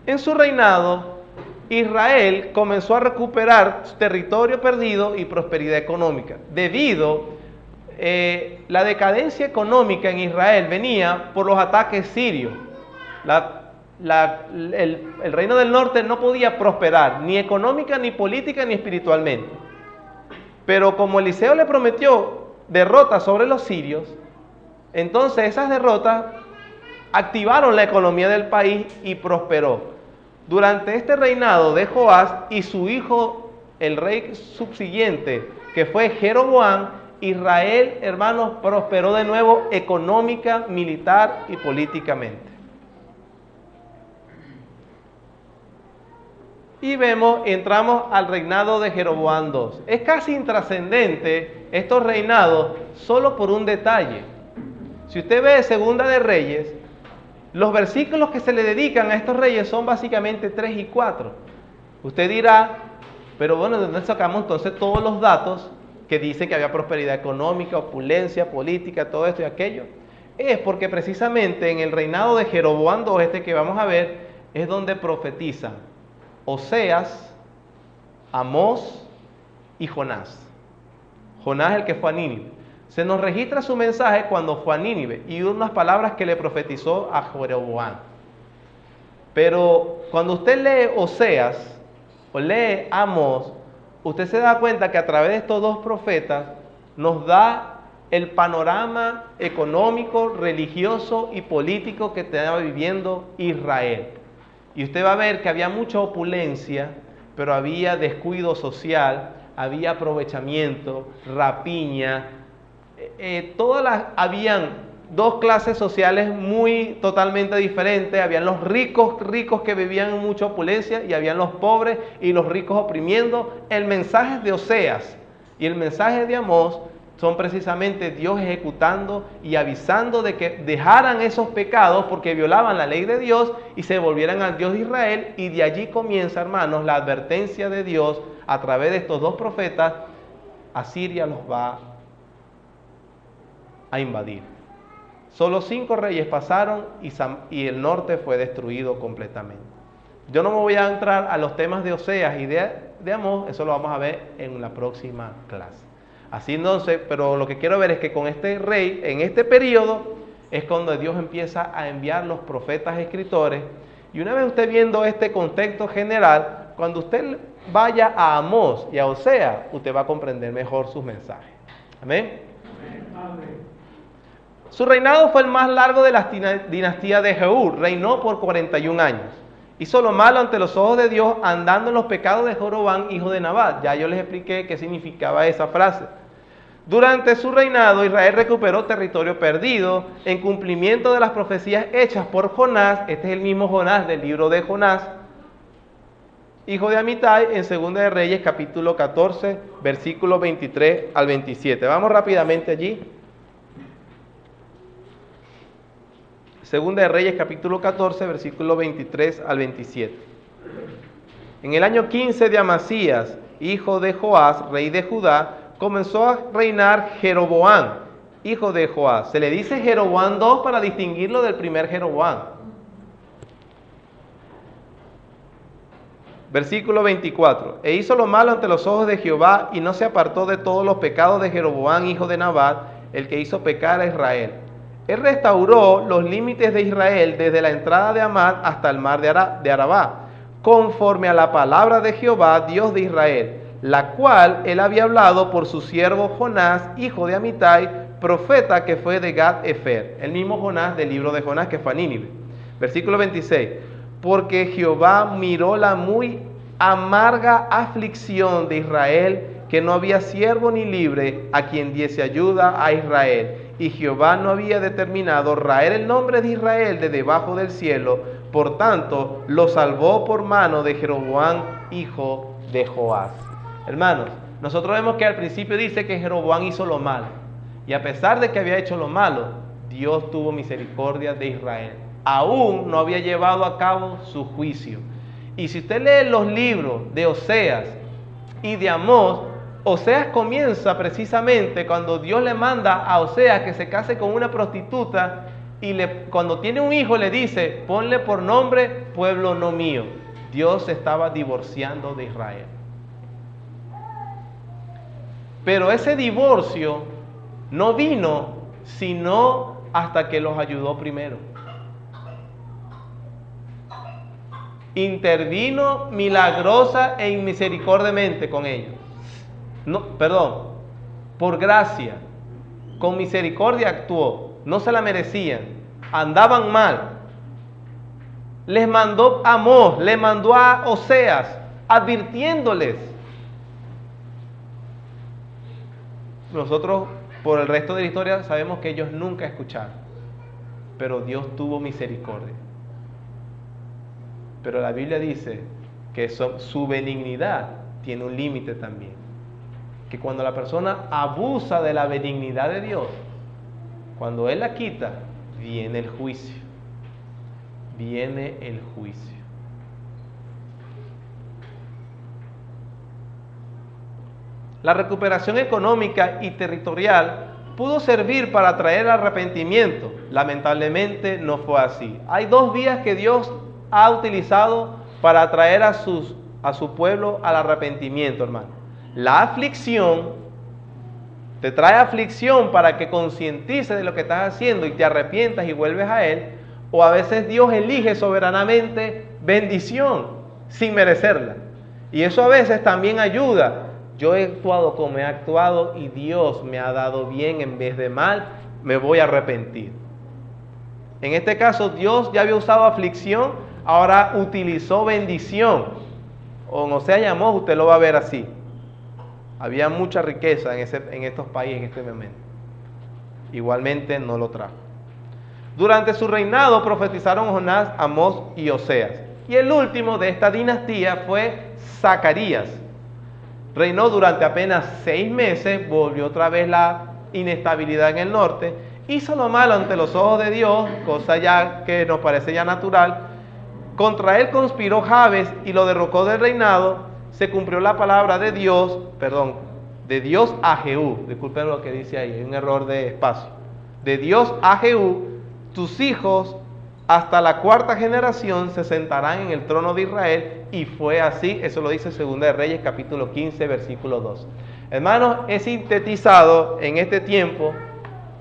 [SPEAKER 1] En su reinado, Israel comenzó a recuperar su territorio perdido y prosperidad económica, debido la decadencia económica en Israel venía por los ataques sirios. El reino del norte no podía prosperar, ni económica, ni política, ni espiritualmente. Pero como Eliseo le prometió derrotas sobre los sirios, entonces esas derrotas activaron la economía del país y prosperó. Durante este reinado de Joás y su hijo, el rey subsiguiente, que fue Jeroboam, Israel, hermanos, prosperó de nuevo económica, militar y políticamente. Y entramos al reinado de Jeroboam II. Es casi intrascendente estos reinados solo por un detalle. Si usted ve Segunda de Reyes, los versículos que se le dedican a estos reyes son básicamente 3 y 4. Usted dirá, pero bueno, ¿de dónde sacamos entonces todos los datos que dicen que había prosperidad económica, opulencia, política, todo esto y aquello? Es porque precisamente en el reinado de Jeroboam II, este que vamos a ver, es donde profetizan Oseas, Amós y Jonás. Jonás, el que fue a Nínive. Se nos registra su mensaje cuando fue a Nínive y unas palabras que le profetizó a Jeroboam. Pero cuando usted lee Oseas, o lee Amós, usted se da cuenta que a través de estos dos profetas nos da el panorama económico, religioso y político que estaba viviendo Israel. Y usted va a ver que había mucha opulencia, pero había descuido social, había aprovechamiento, rapiña, habían dos clases sociales totalmente diferentes. Habían los ricos que vivían en mucha opulencia, y habían los pobres y los ricos oprimiendo. El mensaje de Oseas y el mensaje de Amós son precisamente Dios ejecutando y avisando de que dejaran esos pecados porque violaban la ley de Dios y se volvieran al Dios de Israel. Y de allí comienza, hermanos, la advertencia de Dios a través de estos dos profetas. Asiria los va a invadir. Solo 5 reyes pasaron y el norte fue destruido completamente. Yo no me voy a entrar a los temas de Oseas y de Amós, eso lo vamos a ver en la próxima clase. Así entonces, pero lo que quiero ver es que con este rey, en este periodo, es cuando Dios empieza a enviar los profetas escritores. Y una vez usted viendo este contexto general, cuando usted vaya a Amós y a Oseas, usted va a comprender mejor sus mensajes. Amén. Amén. Su reinado fue el más largo de la dinastía de Jehú. Reinó por 41 años. Hizo lo malo ante los ojos de Dios, andando en los pecados de Jeroboam, hijo de Nabat. Ya yo les expliqué qué significaba esa frase. Durante su reinado, Israel recuperó territorio perdido en cumplimiento de las profecías hechas por Jonás. Este es el mismo Jonás del libro de Jonás, hijo de Amitai, en 2 de Reyes, capítulo 14, versículos 23 al 27. Vamos rápidamente allí. 2 de Reyes, capítulo 14, versículos 23 al 27. En el año 15 de Amasías, hijo de Joás, rey de Judá, comenzó a reinar Jeroboam, hijo de Joás. Se le dice Jeroboam 2 para distinguirlo del primer Jeroboam. Versículo 24. E hizo lo malo ante los ojos de Jehová, y no se apartó de todos los pecados de Jeroboam, hijo de Nabat, el que hizo pecar a Israel. Él restauró los límites de Israel desde la entrada de Amad hasta el mar de Arabá, conforme a la palabra de Jehová, Dios de Israel, la cual él había hablado por su siervo Jonás, hijo de Amitai, profeta que fue de Gad-Efer. El mismo Jonás del libro de Jonás que fue a Nínive. Versículo 26. Porque Jehová miró la muy amarga aflicción de Israel, que no había siervo ni libre a quien diese ayuda a Israel. Y Jehová no había determinado raer el nombre de Israel de debajo del cielo. Por tanto, lo salvó por mano de Jeroboam, hijo de Joás. Hermanos, nosotros vemos que al principio dice que Jeroboam hizo lo malo. Y a pesar de que había hecho lo malo, Dios tuvo misericordia de Israel. Aún no había llevado a cabo su juicio. Y si usted lee los libros de Oseas y de Amós, Oseas comienza precisamente cuando Dios le manda a Oseas que se case con una prostituta, y cuando tiene un hijo le dice: ponle por nombre pueblo no mío. Dios se estaba divorciando de Israel. Pero ese divorcio no vino sino hasta que los ayudó primero. Intervino milagrosa e misericordiamente con ellos. Por gracia, con misericordia actuó. No se la merecían, andaban mal. Les mandó a Amós, les mandó a Oseas, advirtiéndoles. Nosotros, por el resto de la historia, sabemos que ellos nunca escucharon, pero Dios tuvo misericordia. Pero la Biblia dice que su benignidad tiene un límite también. Que cuando la persona abusa de la benignidad de Dios, cuando Él la quita, viene el juicio. Viene el juicio. La recuperación económica y territorial pudo servir para traer arrepentimiento. Lamentablemente no fue así. Hay dos vías que Dios ha utilizado para atraer a su pueblo al arrepentimiento, hermano. La aflicción, te trae aflicción para que concientices de lo que estás haciendo y te arrepientas y vuelves a Él. O a veces Dios elige soberanamente bendición sin merecerla. Y eso a veces también ayuda. Yo he actuado como he actuado y Dios me ha dado bien en vez de mal, me voy a arrepentir. En este caso Dios ya había usado aflicción, ahora utilizó bendición. O en Oseas y Amós usted lo va a ver así. Había mucha riqueza en estos países en este momento. Igualmente no lo trajo. Durante su reinado profetizaron Jonás, Amós y Oseas. Y el último de esta dinastía fue Zacarías. Reinó durante apenas 6 meses, volvió otra vez la inestabilidad en el norte, hizo lo malo ante los ojos de Dios, cosa ya que nos parece ya natural. Contra él conspiró Jabes y lo derrocó del reinado. Se cumplió la palabra de Dios, de Dios a Jehú. Disculpen lo que dice ahí, hay un error de espacio. De Dios a Jehú, tus hijos hasta la 4ª generación se sentarán en el trono de Israel, y fue así. Eso lo dice 2 de Reyes capítulo 15 versículo 2. Hermanos, he sintetizado en este tiempo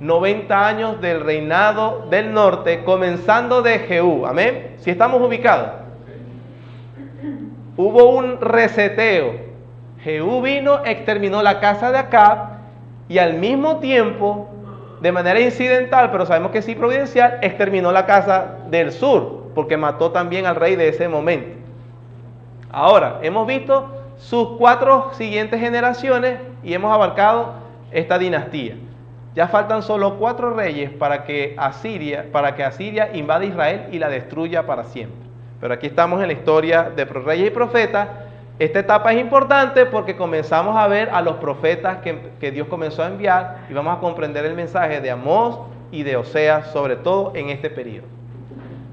[SPEAKER 1] 90 años del reinado del norte, comenzando de Jehú. Amén. Si estamos ubicados. Hubo un reseteo. Jehú vino, exterminó la casa de Acab, y al mismo tiempo, de manera incidental, pero sabemos que sí providencial, exterminó la casa del sur, porque mató también al rey de ese momento. Ahora, hemos visto sus 4 siguientes generaciones y hemos abarcado esta dinastía. Ya faltan solo 4 reyes para que Asiria invada Israel y la destruya para siempre. Pero aquí estamos en la historia de Reyes y Profetas. Esta etapa es importante porque comenzamos a ver a los profetas que Dios comenzó a enviar, y vamos a comprender el mensaje de Amós y de Oseas, sobre todo en este periodo.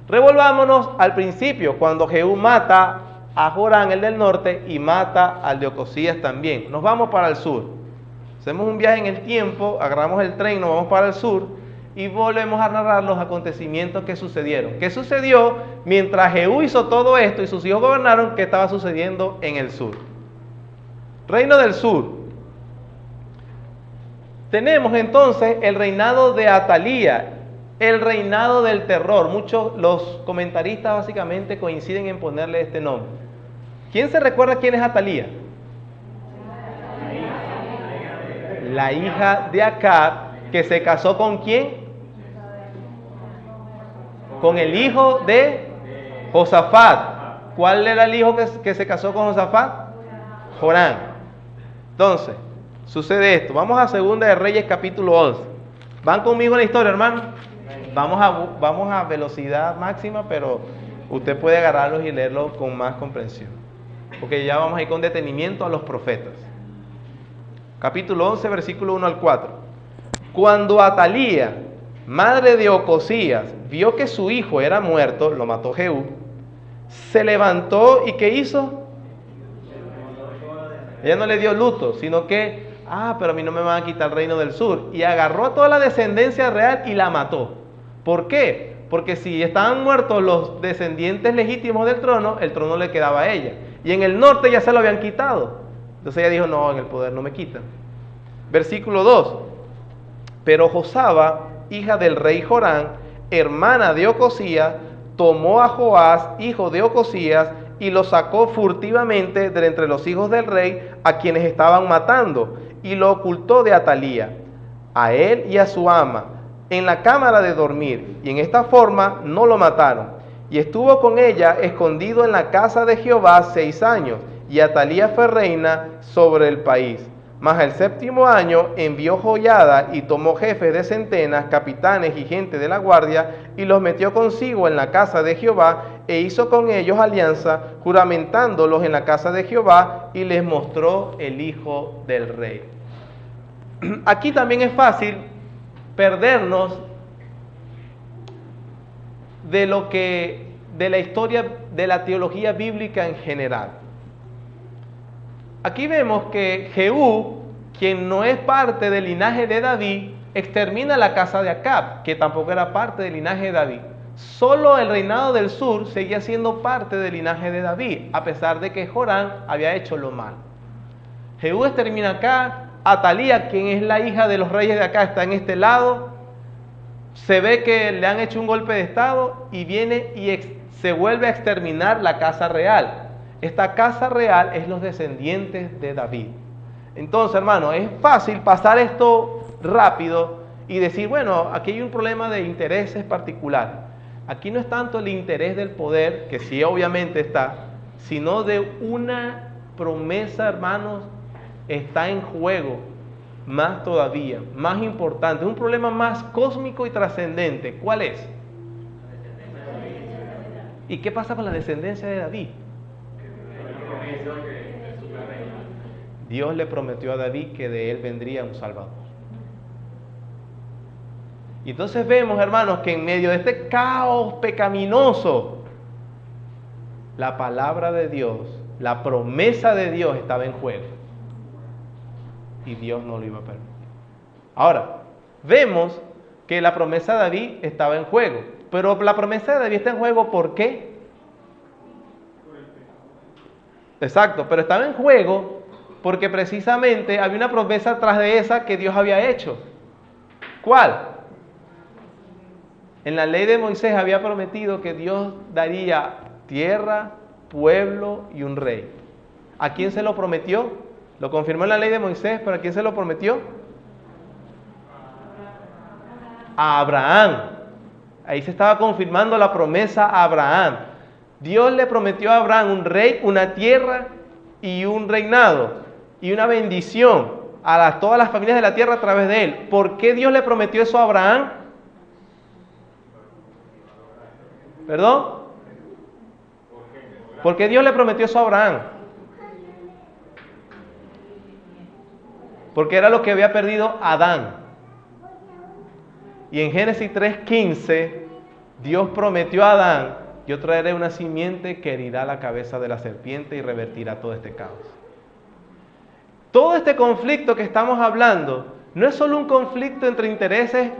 [SPEAKER 1] Revolvámonos al principio, cuando Jehú mata a Jorán, el del norte, y mata al de Ocosías también. Nos vamos para el sur. Hacemos un viaje en el tiempo, agarramos el tren, nos vamos para el sur y volvemos a narrar los acontecimientos que sucedieron. ¿Qué sucedió mientras Jehú hizo todo esto y sus hijos gobernaron? ¿Qué estaba sucediendo en el sur? Reino del sur. Tenemos entonces el reinado de Atalía, el reinado del terror. Muchos los comentaristas básicamente coinciden en ponerle este nombre. ¿Quién se recuerda quién es Atalía? La hija de Acab, que se casó ¿con quién? Con el hijo de Josafat. ¿Cuál era el hijo que se casó con Josafat? Jorán. Entonces, sucede esto. Vamos a 2 de Reyes capítulo 11. ¿Van conmigo en la historia, hermano? Vamos a velocidad máxima, pero usted puede agarrarlos y leerlos con más comprensión. Porque ya vamos a ir con detenimiento a los profetas. Capítulo 11, versículo 1 al 4. Cuando Atalía, madre de Ocosías, vio que su hijo era muerto, lo mató Jehú, se levantó y ¿qué hizo? Ella no le dio luto, sino que, pero a mí no me van a quitar el reino del sur. Y agarró a toda la descendencia real y la mató. ¿Por qué? Porque si estaban muertos los descendientes legítimos del trono, el trono le quedaba a ella. Y en el norte ya se lo habían quitado. Entonces ella dijo, no, en el poder no me quitan. Versículo 2. Pero Josaba, hija del rey Jorán, hermana de Ocosías, tomó a Joás, hijo de Ocosías, y lo sacó furtivamente de entre los hijos del rey, a quienes estaban matando, y lo ocultó de Atalía, a él y a su ama, en la cámara de dormir, y en esta forma no lo mataron. Y estuvo con ella escondido en la casa de Jehová 6 años, y Atalía fue reina sobre el país. Mas el 7º año envió Joiada y tomó jefes de centenas, capitanes y gente de la guardia, y los metió consigo en la casa de Jehová, e hizo con ellos alianza, juramentándolos en la casa de Jehová, y les mostró el hijo del rey. Aquí también es fácil perdernos de la historia de la teología bíblica en general. Aquí vemos que Jehú, quien no es parte del linaje de David, extermina la casa de Acab, que tampoco era parte del linaje de David. Solo el reinado del sur seguía siendo parte del linaje de David, a pesar de que Jorán había hecho lo malo. Jehú extermina acá. Atalía, quien es la hija de los reyes de acá, está en este lado. Se ve que le han hecho un golpe de estado y viene y se vuelve a exterminar la casa real. Esta casa real es los descendientes de David. Entonces, hermano, es fácil pasar esto rápido y decir, bueno, aquí hay un problema de intereses particulares. Aquí no es tanto el interés del poder, que sí obviamente está, sino de una promesa, hermanos, está en juego, más todavía, más importante, es un problema más cósmico y trascendente. ¿Cuál es? ¿Y qué pasa con la descendencia de David? Dios le prometió a David que de él vendría un Salvador. Y entonces vemos, hermanos, que en medio de este caos pecaminoso, la palabra de Dios, la promesa de Dios estaba en juego. Y Dios no lo iba a permitir. Ahora, vemos que la promesa de David estaba en juego. Pero la promesa de David está en juego, ¿por qué? Exacto, pero estaba en juego porque precisamente había una promesa tras de esa que Dios había hecho. ¿Cuál? En la ley de Moisés había prometido que Dios daría tierra, pueblo y un rey. ¿A quién se lo prometió? Lo confirmó en la ley de Moisés, pero ¿a quién se lo prometió? A Abraham. Ahí se estaba confirmando la promesa a Abraham. Dios le prometió a Abraham un rey, una tierra y un reinado y una bendición a todas las familias de la tierra a través de él. ¿Por qué Dios le prometió eso a Abraham? ¿Perdón? ¿Por qué Dios le prometió eso a Abraham? Porque era lo que había perdido Adán. Y en Génesis 3:15, Dios prometió a Adán: yo traeré una simiente que herirá la cabeza de la serpiente y revertirá todo este caos. Todo este conflicto que estamos hablando no es solo un conflicto entre intereses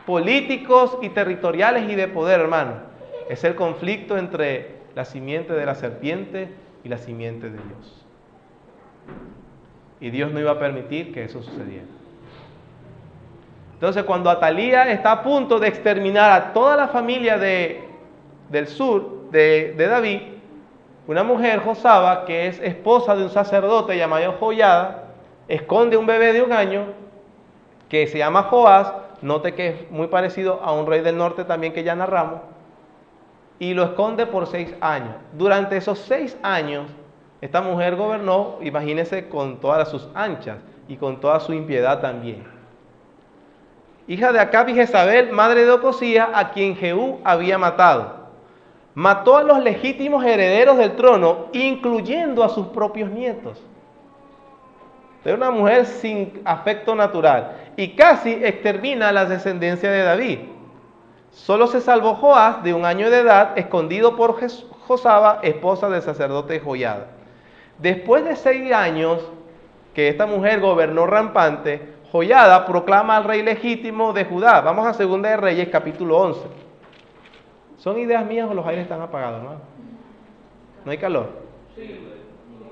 [SPEAKER 1] políticos y territoriales y de poder, hermano. Es el conflicto entre la simiente de la serpiente y la simiente de Dios. Y Dios no iba a permitir que eso sucediera. Entonces, cuando Atalía está a punto de exterminar a toda la familia del sur de David, una mujer, Josaba, que es esposa de un sacerdote llamado Joiada, esconde un bebé de 1 año que se llama Joás. Note que es muy parecido a un rey del norte también que ya narramos, y lo esconde por 6 años. Durante esos 6 años, esta mujer gobernó, imagínense, con todas sus anchas y con toda su impiedad también. Hija de Acab y Jezabel, madre de Ocosías, a quien Jehú había matado. Mató a los legítimos herederos del trono, incluyendo a sus propios nietos. Era una mujer sin afecto natural y casi extermina a la descendencia de David. Solo se salvó Joás, de 1 año de edad, escondido por Josaba, esposa del sacerdote Joiada. Después de 6 años que esta mujer gobernó rampante, Joiada proclama al rey legítimo de Judá. Vamos a 2 de Reyes, capítulo 11. ¿Son ideas mías o los aires están apagados, hermano? ¿No hay calor?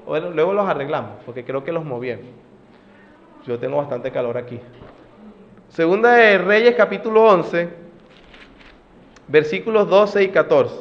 [SPEAKER 1] Bueno, luego los arreglamos, porque creo que los movieron. Yo tengo bastante calor aquí. 2 de Reyes, capítulo 11, versículos 12 y 14.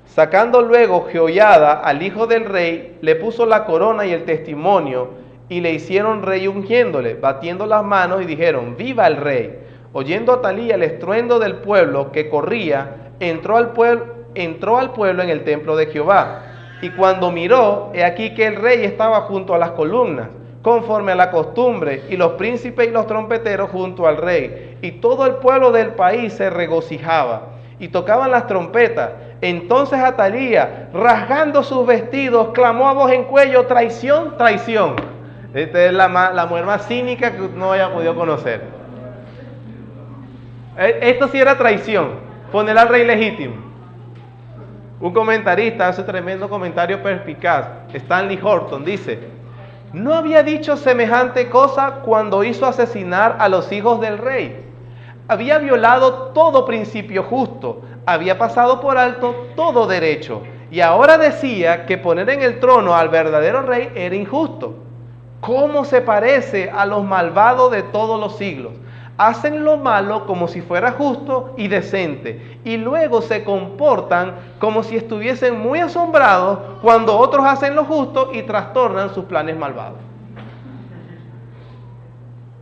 [SPEAKER 1] Sacando luego Joiada al hijo del rey, le puso la corona y el testimonio, y le hicieron rey ungiéndole, batiendo las manos, y dijeron: ¡viva el rey! Oyendo Atalía el estruendo del pueblo que corría, entró al pueblo en el templo de Jehová. Y cuando miró, he aquí que el rey estaba junto a las columnas, conforme a la costumbre, y los príncipes y los trompeteros junto al rey. Y todo el pueblo del país se regocijaba, y tocaban las trompetas. Entonces Atalía, rasgando sus vestidos, clamó a voz en cuello: traición, traición. Esta es la mujer más cínica que no haya podido conocer. Esto sí era traición, poner al rey legítimo. Un comentarista hace tremendo comentario perspicaz, Stanley Horton, dice: no había dicho semejante cosa cuando hizo asesinar a los hijos del rey. Había violado todo principio justo, había pasado por alto todo derecho, y ahora decía que poner en el trono al verdadero rey era injusto. ¿Cómo se parece a los malvados de todos los siglos? hacen lo malo como si fuera justo y decente, y luego se comportan como si estuviesen muy asombrados cuando otros hacen lo justo y trastornan sus planes malvados.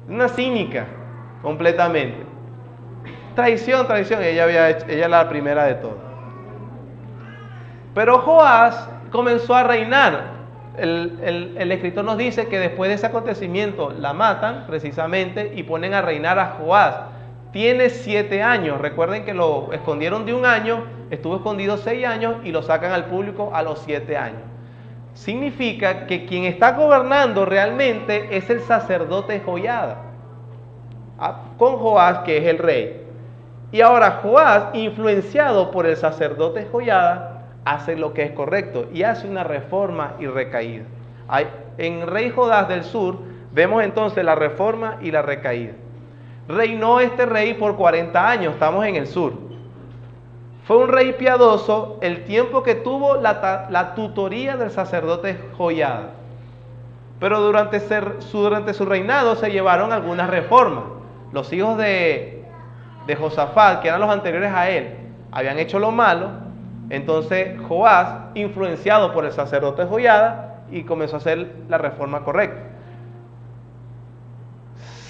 [SPEAKER 1] Una cínica, completamente. Traición, ella es la primera de todas. Pero Joás comenzó a reinar. El escritor nos dice que después de ese acontecimiento la matan precisamente y ponen a reinar a Joás. Tiene 7 años. Recuerden que lo escondieron de 1 año, estuvo escondido 6 años y lo sacan al público a los 7 años. Significa que quien está gobernando realmente es el sacerdote Joiada, con Joás, que es el rey. Y ahora Joás, influenciado por el sacerdote Joiada, hace lo que es correcto y hace una reforma y recaída. En Rey Judá del Sur vemos entonces la reforma y la recaída. Reinó este rey por 40 años, estamos en el sur. Fue un rey piadoso el tiempo que tuvo la tutoría del sacerdote Joiada. Pero durante su reinado se llevaron algunas reformas. Los hijos de Josafat, que eran los anteriores a él, habían hecho lo malo. Entonces Joás, influenciado por el sacerdote Joiada, y comenzó a hacer la reforma correcta.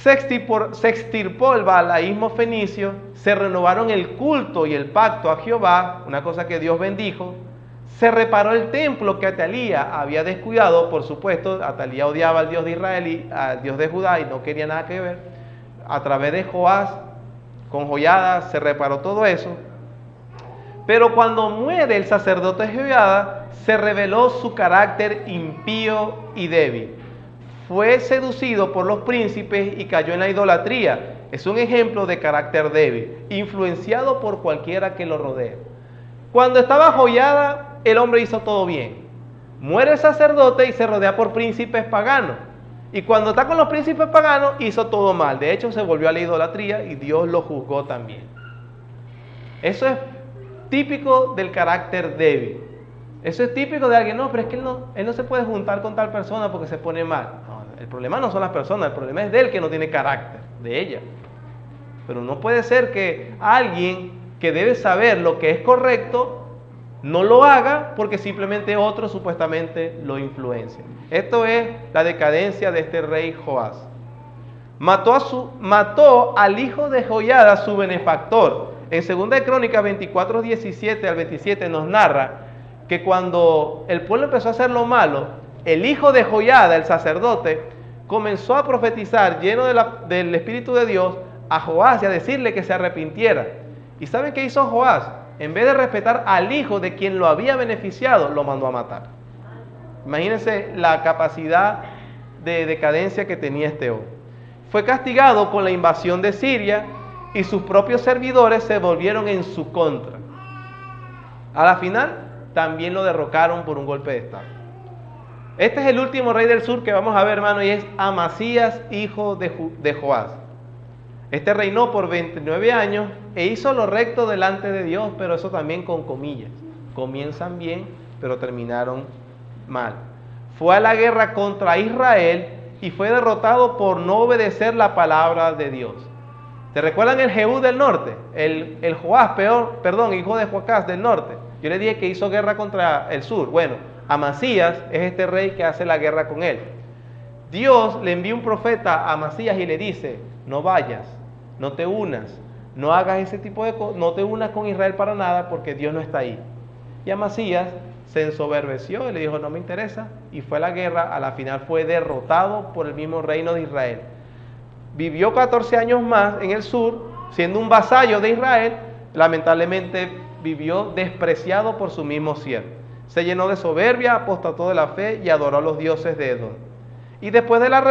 [SPEAKER 1] Se extirpó el baalaísmo fenicio, se renovaron el culto y el pacto a Jehová, una cosa que Dios bendijo. Se reparó el templo que Atalía había descuidado, por supuesto. Atalía odiaba al Dios de Israel y al Dios de Judá y no quería nada que ver. A través de Joás, con Joiada, se reparó todo eso. Pero cuando muere el sacerdote Joiada, se reveló su carácter impío y débil. Fue seducido por los príncipes y cayó en la idolatría. Es un ejemplo de carácter débil, influenciado por cualquiera que lo rodee. Cuando estaba Joiada, el hombre hizo todo bien. Muere el sacerdote y se rodea por príncipes paganos. Y cuando está con los príncipes paganos, hizo todo mal. De hecho, se volvió a la idolatría y Dios lo juzgó también. Eso es típico del carácter débil. Eso es típico de alguien, no, pero es que él no se puede juntar con tal persona porque se pone mal. No, el problema no son las personas, el problema es de él que no tiene carácter, de ella. Pero no puede ser que alguien que debe saber lo que es correcto no lo haga porque simplemente otro supuestamente lo influencia. Esto es la decadencia de este rey Joás. Mató al hijo de Joiada, su benefactor. En 2 de Crónicas 24, 17 al 27 nos narra que cuando el pueblo empezó a hacer lo malo, el hijo de Joiada, el sacerdote, comenzó a profetizar lleno del Espíritu de Dios a Joás y a decirle que se arrepintiera. ¿Y saben qué hizo Joás? En vez de respetar al hijo de quien lo había beneficiado, lo mandó a matar. Imagínense la capacidad de decadencia que tenía este hombre. Fue castigado con la invasión de Siria y sus propios servidores se volvieron en su contra. A la final, también lo derrocaron por un golpe de estado. Este es el último rey del sur que vamos a ver, hermano, y es Amasías, hijo de Joás. Este reinó por 29 años e hizo lo recto delante de Dios, pero eso también con comillas. Comienzan bien, pero terminaron mal. Fue a la guerra contra Israel y fue derrotado por no obedecer la palabra de Dios. ¿Te recuerdan el Jehú del norte? El Joás, hijo de Joacás del norte. Yo le dije que hizo guerra contra el sur. Bueno, Amasías es este rey que hace la guerra con él. Dios le envía un profeta a Amasías y le dice, no vayas, no te unas, no hagas ese tipo de cosas, no te unas con Israel para nada porque Dios no está ahí. Y Amasías se ensoberbeció y le dijo, no me interesa, y fue a la guerra. A la final fue derrotado por el mismo reino de Israel. Vivió 14 años más en el sur, siendo un vasallo de Israel. Lamentablemente vivió despreciado por su mismo siervo. Se llenó de soberbia, apostató de la fe y adoró a los dioses de Edom. Y después de la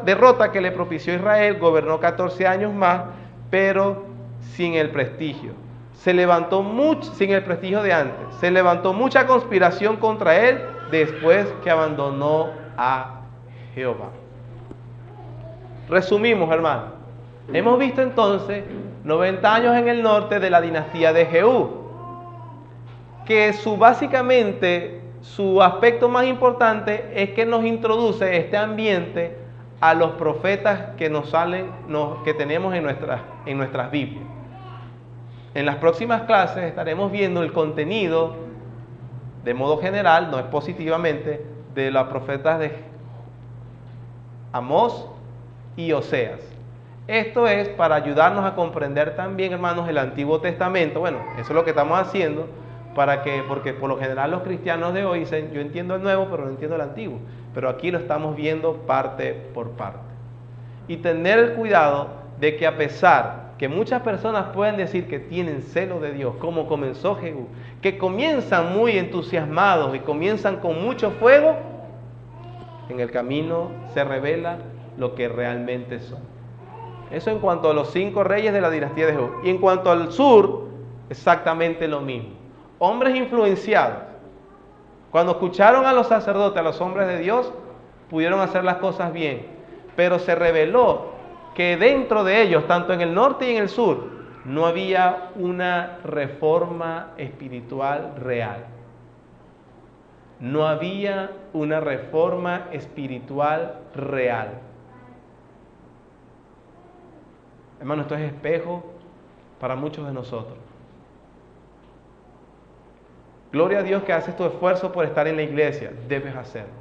[SPEAKER 1] derrota que le propició Israel, gobernó 14 años más, pero sin el prestigio. Sin el prestigio de antes. Se levantó mucha conspiración contra él después que abandonó a Jehová. Resumimos, hermano. Hemos visto entonces 90 años en el norte de la dinastía de Jehú, que básicamente su aspecto más importante es que nos introduce este ambiente a los profetas que nos salen, que tenemos en nuestras Biblias. En las próximas clases estaremos viendo el contenido de modo general, no expositivamente, de los profetas de Amós y Oseas. Esto es para ayudarnos a comprender también, hermanos, el Antiguo Testamento. Bueno, eso es lo que estamos haciendo, porque por lo general los cristianos de hoy dicen, yo entiendo el Nuevo, pero no entiendo el Antiguo. Pero aquí lo estamos viendo parte por parte. Y tener el cuidado de que, a pesar que muchas personas pueden decir que tienen celo de Dios, como comenzó Jehú, que comienzan muy entusiasmados y comienzan con mucho fuego, en el camino se revela lo que realmente son. Eso en cuanto a los 5 reyes de la dinastía de Jehú. Y en cuanto al sur, exactamente lo mismo. Hombres influenciados. Cuando escucharon a los sacerdotes, a los hombres de Dios, pudieron hacer las cosas bien. Pero se reveló que dentro de ellos, tanto en el norte y en el sur, no había una reforma espiritual real. No había una reforma espiritual real. Hermano, esto es espejo para muchos de nosotros. Gloria a Dios que haces tu esfuerzo por estar en la iglesia, debes hacerlo.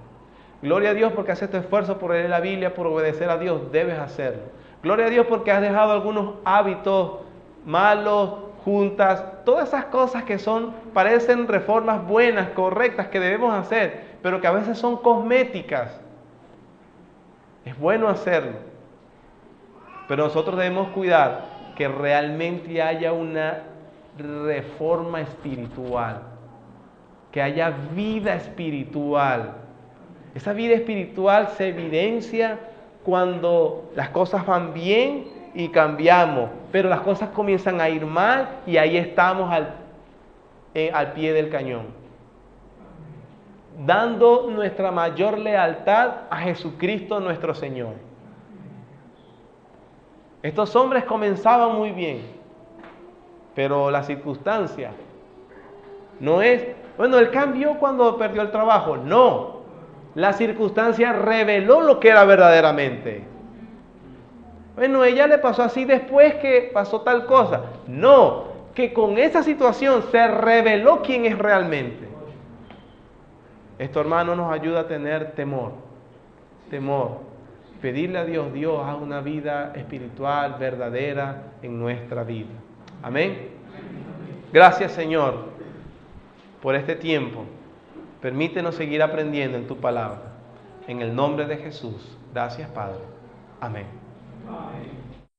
[SPEAKER 1] Gloria a Dios porque haces tu esfuerzo por leer la Biblia, por obedecer a Dios, debes hacerlo. Gloria a Dios porque has dejado algunos hábitos malos, juntas, todas esas cosas que parecen reformas buenas, correctas, que debemos hacer, pero que a veces son cosméticas. Es bueno hacerlo. Pero nosotros debemos cuidar que realmente haya una reforma espiritual, que haya vida espiritual. Esa vida espiritual se evidencia cuando las cosas van bien y cambiamos, pero las cosas comienzan a ir mal y ahí estamos al pie del cañón, dando nuestra mayor lealtad a Jesucristo nuestro Señor. Estos hombres comenzaban muy bien, pero la circunstancia no es, bueno, él cambió cuando perdió el trabajo. No, la circunstancia reveló lo que era verdaderamente. Bueno, ella le pasó así después que pasó tal cosa. No, que con esa situación se reveló quién es realmente. Esto, hermano, nos ayuda a tener temor. Pedirle a Dios, Dios, haz una vida espiritual verdadera en nuestra vida. Amén. Gracias, Señor, por este tiempo. Permítenos seguir aprendiendo en tu palabra. En el nombre de Jesús. Gracias, Padre. Amén.